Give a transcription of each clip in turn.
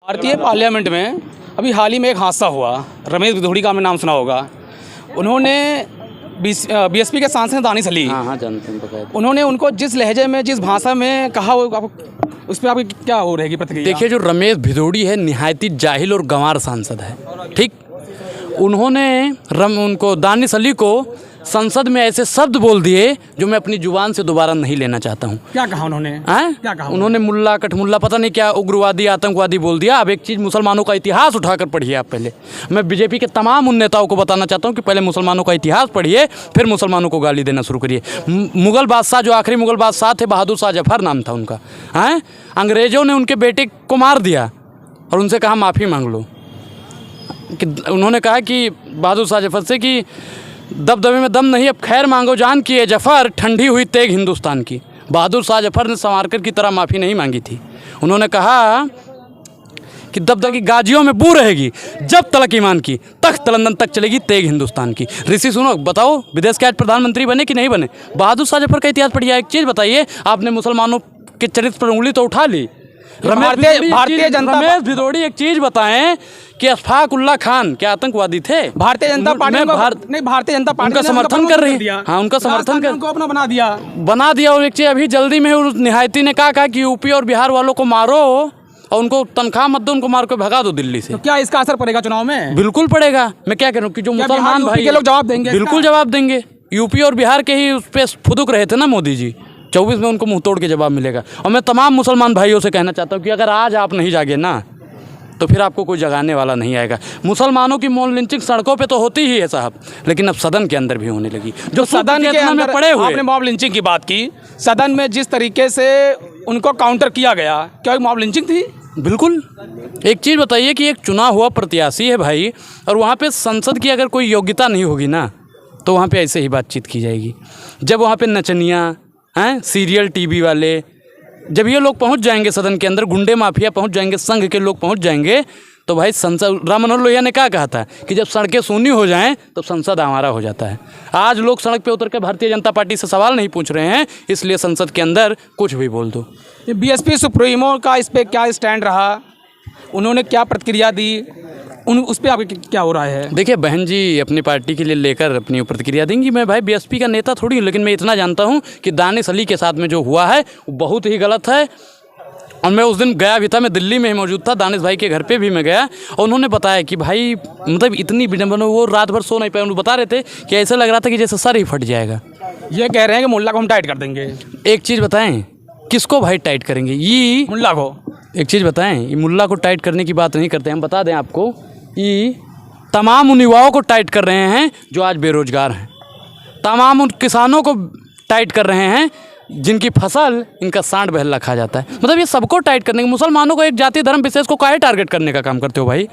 भारतीय पार्लियामेंट में अभी हाल ही में एक हादसा हुआ। रमेश भिदोड़ी का आपने नाम सुना होगा। उन्होंने बीएसपी के सांसद दानिश अली, हाँ जानते हैं, उन्होंने उनको जिस लहजे में जिस भाषा में कहा वो उस पर आपकी क्या हो रहेगी प्रतिक्रिया? देखिए, जो रमेश भिदोड़ी है निहायती जाहिल और गंवार सांसद है। ठीक, उन्होंने उनको दानिश अली को संसद में ऐसे शब्द बोल दिए जो मैं अपनी जुबान से दोबारा नहीं लेना चाहता हूँ। क्या कहा उन्होंने? क्या कहा उन्होंने? मुल्ला कठमुल्ला पता नहीं क्या उग्रवादी आतंकवादी बोल दिया। अब एक चीज़, मुसलमानों का इतिहास उठाकर पढ़िए आप पहले। मैं बीजेपी के तमाम उन नेताओं को बताना चाहता हूँ कि पहले मुसलमानों का इतिहास पढ़िए, फिर मुसलमानों को गाली देना शुरू करिए। मुग़ल बादशाह, जो आखिरी मुग़ल बादशाह थे, बहादुर शाह जफ़र नाम था उनका, हैं, अंग्रेज़ों ने उनके बेटे को मार दिया और उनसे कहा माफ़ी मांग लो। कि उन्होंने कहा कि बहादुर शाह जफ़र से कि दबदबे में दम नहीं, अब खैर मांगो जान की, जफ़र ठंडी हुई तेग हिंदुस्तान की। बहादुर शाह जफ़र ने सावरकर की तरह माफ़ी नहीं मांगी थी। उन्होंने कहा कि दबदबे की गाजियों में बू रहेगी, जब तलक ईमान की, तख्त लंदन तक चलेगी तेग हिंदुस्तान की। ऋषि सुनो, बताओ विदेश के आज प्रधानमंत्री बने कि नहीं बने? बहादुर शाह जफ़र का इतिहास पढ़िए। एक चीज़ बताइए, आपने मुसलमानों के चरित्र पर उंगली तो उठा ली। भारतीय जनता रमेश भिदोड़ी एक चीज़ बताएं कि अशफाक उल्ला खान क्या आतंकवादी थे? भारतीय जनता पार्टी नहीं, भारतीय जनता पार्टी उनका समर्थन कर रही है। हाँ, उनका समर्थन कर, उनको अपना बना दिया। और एक चीज़ अभी जल्दी में उस निहायती ने कहा कि यूपी और बिहार वालों को मारो और उनको तनख्वाह मत दो, उनको मार के भगा दो दिल्ली से। तो क्या इसका असर पड़ेगा चुनाव में? बिल्कुल पड़ेगा। मैं क्या कह रहा हूँ कि जो मुसलमान भाई के लोग जवाब देंगे, बिल्कुल जवाब देंगे। यूपी और बिहार के ही उस पर फुदुक रहे थे ना मोदी जी, 24 में उनको मुंह तोड़ के जवाब मिलेगा। और मैं तमाम मुसलमान भाइयों से कहना चाहता हूँ कि अगर आज आप नहीं जागे ना, तो फिर आपको कोई जगाने वाला नहीं आएगा। मुसलमानों की मॉब लिंचिंग सड़कों पे तो होती ही है साहब, लेकिन अब सदन के अंदर भी होने लगी। जो सदन के अंदर पड़े हुए, आपने मॉब लिंचिंग की बात की, सदन में जिस तरीके से उनको काउंटर किया गया, क्या मॉब लिंचिंग थी? बिल्कुल। एक चीज़ बताइए कि एक चुना हुआ प्रत्याशी है भाई, और वहाँ पे संसद की अगर कोई योग्यता नहीं होगी ना, तो वहाँ पे ऐसे ही बातचीत की जाएगी। जब वहाँ पे नचनियाँ हैं, सीरियल टीवी वाले, जब ये लोग पहुंच जाएंगे सदन के अंदर, गुंडे माफिया पहुंच जाएंगे, संघ के लोग पहुंच जाएंगे, तो भाई संसद, राम मनोहर लोहिया ने क्या कहा था कि जब सड़कें सूनी हो जाएं तो संसद हमारा हो जाता है। आज लोग सड़क पे उतर के भारतीय जनता पार्टी से सवाल नहीं पूछ रहे हैं, इसलिए संसद के अंदर कुछ भी बोल दो। बीएसपी सुप्रीमो का इस पर क्या स्टैंड रहा, उन्होंने क्या प्रतिक्रिया दी, उस पर आपकी क्या हो रहा है? देखिए, बहन जी अपनी पार्टी के लिए लेकर अपनी प्रतिक्रिया देंगी। मैं भाई बीएसपी का नेता थोड़ी हूँ, लेकिन मैं इतना जानता हूँ कि दानिश अली के साथ में जो हुआ है वो बहुत ही गलत है। और मैं उस दिन गया भी था, मैं दिल्ली में ही मौजूद था, दानिश भाई के घर पे भी मैं गया, और उन्होंने बताया कि भाई मतलब इतनी विडम्बना, वो रात भर सो नहीं पाए। उन्होंने बता रहे थे कि ऐसा लग रहा था कि जैसे सर ही फट जाएगा। ये कह रहे हैं कि मुल्ला को हम टाइट कर देंगे। एक चीज़ बताएं, किसको भाई टाइट करेंगे? ये मुल्ला को। एक चीज़ बताएं, ये मुल्ला को टाइट करने की बात नहीं करते। हम बता दें आपको, ये तमाम उन युवाओं को टाइट कर रहे हैं जो आज बेरोजगार हैं, तमाम उन किसानों को टाइट कर रहे हैं जिनकी फसल इनका सांड बहला खा जाता है। मतलब ये सबको टाइट करने के, मुसलमानों को, एक जाति धर्म विशेष को काहे टारगेट करने का काम करते हो भाई?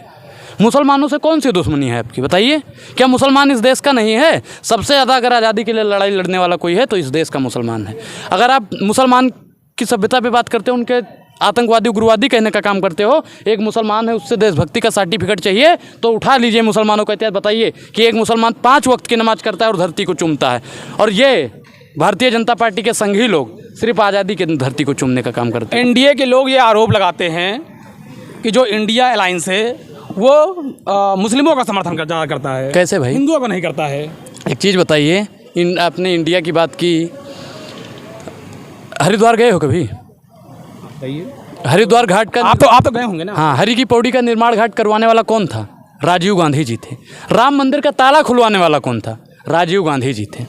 मुसलमानों से कौन सी दुश्मनी है आपकी, बताइए? क्या मुसलमान इस देश का नहीं है? सबसे ज़्यादा अगर आज़ादी के लिए लड़ाई लड़ने वाला कोई है तो इस देश का मुसलमान है। अगर आप मुसलमान की सभ्यता पर बात करते हो, उनके आतंकवादी उग्रवादी कहने का काम करते हो, एक मुसलमान है उससे देशभक्ति का सर्टिफिकेट चाहिए तो उठा लीजिए मुसलमानों का इतिहास, बताइए कि एक मुसलमान 5 वक्त की नमाज करता है और धरती को चूमता है, और ये भारतीय जनता पार्टी के संघी लोग सिर्फ आज़ादी की धरती को चूमने का काम करते हैं। एनडीए के लोग ये आरोप लगाते हैं कि जो इंडिया अलायंस है वो मुस्लिमों का समर्थन ज़्यादा करता है। कैसे भाई? हिंदुओं का नहीं करता है। एक चीज़ बताइए, आपने इंडिया की बात की, हरिद्वार गए हो कभी? हरिद्वार घाट का आप तो गए होंगे ना? हाँ, हरि की पौड़ी का निर्माण घाट करवाने वाला कौन था? राजीव गांधी जी थे। राम मंदिर का ताला खुलवाने वाला कौन था? राजीव गांधी जी थे।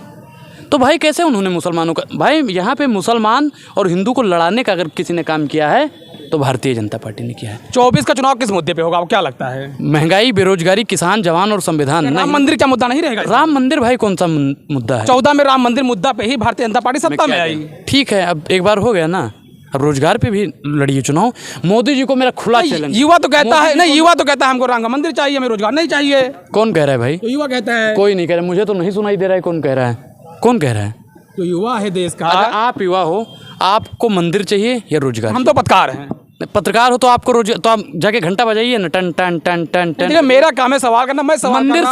तो भाई कैसे उन्होंने मुसलमानों का, भाई यहाँ पे मुसलमान और हिंदू को लड़ाने का अगर किसी ने काम किया है तो भारतीय जनता पार्टी ने किया है। 24 का चुनाव किस मुद्दे पे होगा, आपको क्या लगता है? महंगाई, बेरोजगारी, किसान, जवान और संविधान। राम मंदिर क्या मुद्दा नहीं रहेगा? राम मंदिर भाई कौन सा मुद्दा है? 14 में राम मंदिर मुद्दा पे ही भारतीय जनता पार्टी सत्ता में आई। ठीक है, अब एक बार हो गया ना, अब रोजगार पे भी लड़िए चुनाव। मोदी जी को मेरा खुला चैलेंज। युवा तो कहता है नहीं, युवा तो कहता है हमको राम मंदिर चाहिए, हमें रोजगार नहीं चाहिए। कौन कह रहा है भाई? तो युवा कहता है। कोई नहीं कह रहा, मुझे तो नहीं सुनाई दे रहा है कौन कह रहा है। कौन कह रहा है? तो युवा है देश का। आप युवा हो, आपको मंदिर चाहिए या रोजगार? हम तो पत्रकार हैं। पत्रकार हो तो आपको रोज, तो आप जाके घंटा बजाइए ना, टन टन टन टन टन। मेरा काम है सवाल करना, मैं सवाल मंदिर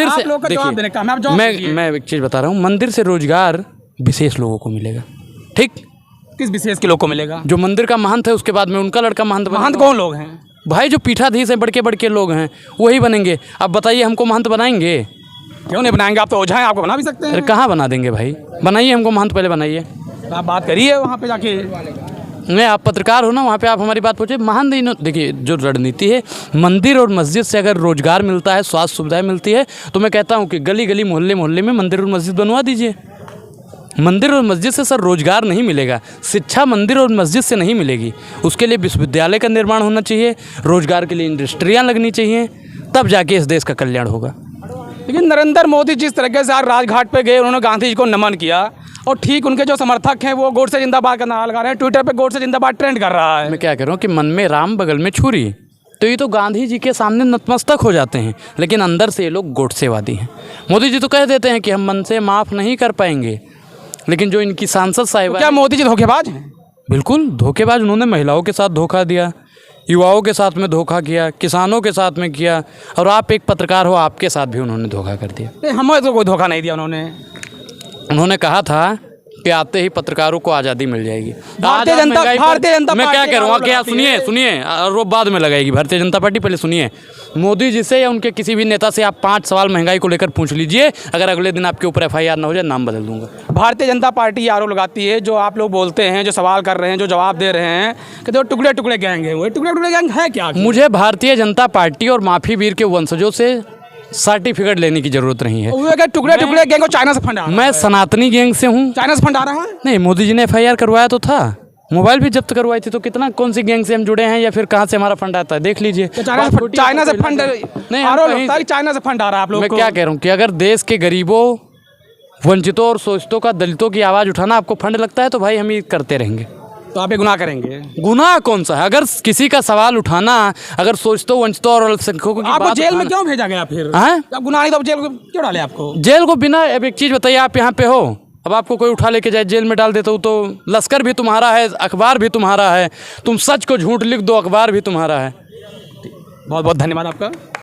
से देखिए, मैं एक चीज बता रहा हूँ, मंदिर से रोजगार विशेष लोगों को मिलेगा। ठीक, किस विशेष के लोग को मिलेगा? जो मंदिर का महंत है, उसके बाद में उनका लड़का महंत। महंत कौन लोग हैं? भाई जो पीठाधीश हैं, बड़के लोग हैं, वही बनेंगे। अब बताइए हमको महंत बनाएंगे? क्यों नहीं बनाएंगे? आप तो ओझा हैं, आपको बना भी सकते अरे हैं। कहाँ बना देंगे भाई? बनाइए हमको महंत, पहले बनाइए। तो आप बात करिए वहाँ पे जाके। नहीं, आप पत्रकार हो ना, वहाँ पे आप हमारी बात पूछिए। महंत देखिए, जो रणनीति है, मंदिर और मस्जिद से अगर रोजगार मिलता है, स्वास्थ्य सुविधाएं मिलती है, तो मैं कहता हूँ कि गली गली मोहल्ले में मंदिर और मस्जिद बनवा दीजिए। मंदिर और मस्जिद से सर रोजगार नहीं मिलेगा, शिक्षा मंदिर और मस्जिद से नहीं मिलेगी। उसके लिए विश्वविद्यालय का निर्माण होना चाहिए, रोजगार के लिए इंडस्ट्रियाँ लगनी चाहिए, तब जाके इस देश का कल्याण होगा। लेकिन नरेंद्र मोदी जिस तरीके से आज राजघाट पे गए, उन्होंने गांधी जी को नमन किया, और ठीक उनके जो समर्थक हैं वो गोडसे जिंदाबाद का नारा लगा रहे हैं। ट्विटर पे गोडसे जिंदाबाद ट्रेंड कर रहा है। मैं क्या कह रहा हूँ कि मन में राम बगल में छुरी, तो ये तो गांधी जी के सामने नतमस्तक हो जाते हैं, लेकिन अंदर से ये लोग गोडसेवादी हैं। मोदी जी तो कह देते हैं कि हम मन से माफ़ नहीं कर पाएंगे, लेकिन जो इनकी सांसद साहिबा, क्या मोदी जी धोखेबाज हैं? बिल्कुल धोखेबाज। उन्होंने महिलाओं के साथ धोखा दिया, युवाओं के साथ में धोखा किया, किसानों के साथ में किया, और आप एक पत्रकार हो, आपके साथ भी उन्होंने धोखा कर दिया। नहीं, हमें तो कोई धोखा नहीं दिया उन्होंने। उन्होंने कहा था कि आते ही पत्रकारों को आज़ादी मिल जाएगी। भारतीय जनता मैं क्या कह रहा हूँ, क्या लगाती है। सुनिए, और वो बाद में लगाएगी भारतीय जनता पार्टी। पहले सुनिए, मोदी जी से या उनके किसी भी नेता से आप 5 सवाल महंगाई को लेकर पूछ लीजिए, अगर अगले दिन आपके ऊपर FIR ना हो जाए, नाम बदल दूंगा। भारतीय जनता पार्टी आरोप लगाती है, जो आप लोग बोलते हैं, जो सवाल कर रहे हैं, जो जवाब दे रहे हैं कि तो टुकड़े टुकड़े गैंग है। वो टुकड़े टुकड़े गैंग है क्या? मुझे भारतीय जनता पार्टी और माफी वीर के वंशजों से सर्टिफिकेट लेने की जरूरत नहीं है। वो क्या टुकड़े टुकड़े गैंग को चाइना से फंड आ रहा है? मैं सनातनी गैंग से हूँ। चाइना से फंड आ रहा है? नहीं, मोदी जी ने FIR करवाया तो था, मोबाइल भी जब्त करवाई थी, तो कितना, कौन सी गैंग से हम जुड़े हैं या फिर कहाँ से हमारा फंड आता है, देख लीजिए। तो चाइना से फंड नहीं, आरोप लगता है कि चाइना से फंड आ रहा है आप लोग मैं को। क्या कह रहा हूँ कि अगर देश के गरीबों, वंचितों और शोषितों का, दलितों की आवाज़ उठाना आपको फंड लगता है, तो भाई हम ये करते रहेंगे। तो आप ये गुनाह करेंगे? गुनाह कौन सा है? अगर किसी का सवाल उठाना, अगर शोषितों, वंचितों और अल्पसंख्यकों की आपको बात जेल में उठाना- क्यों भेजा गया फिर? हैं? आप गुनाह नहीं तो जेल में क्यों डाले आपको? जेल को बिना, अब एक चीज़ बताइए, आप यहाँ पे हो, अब आपको कोई उठा लेके जाए जेल में डाल देता हूँ, तो लश्कर भी तुम्हारा है, अखबार भी तुम्हारा है, तुम सच को झूठ लिख दो, अखबार भी तुम्हारा है। बहुत बहुत धन्यवाद आपका।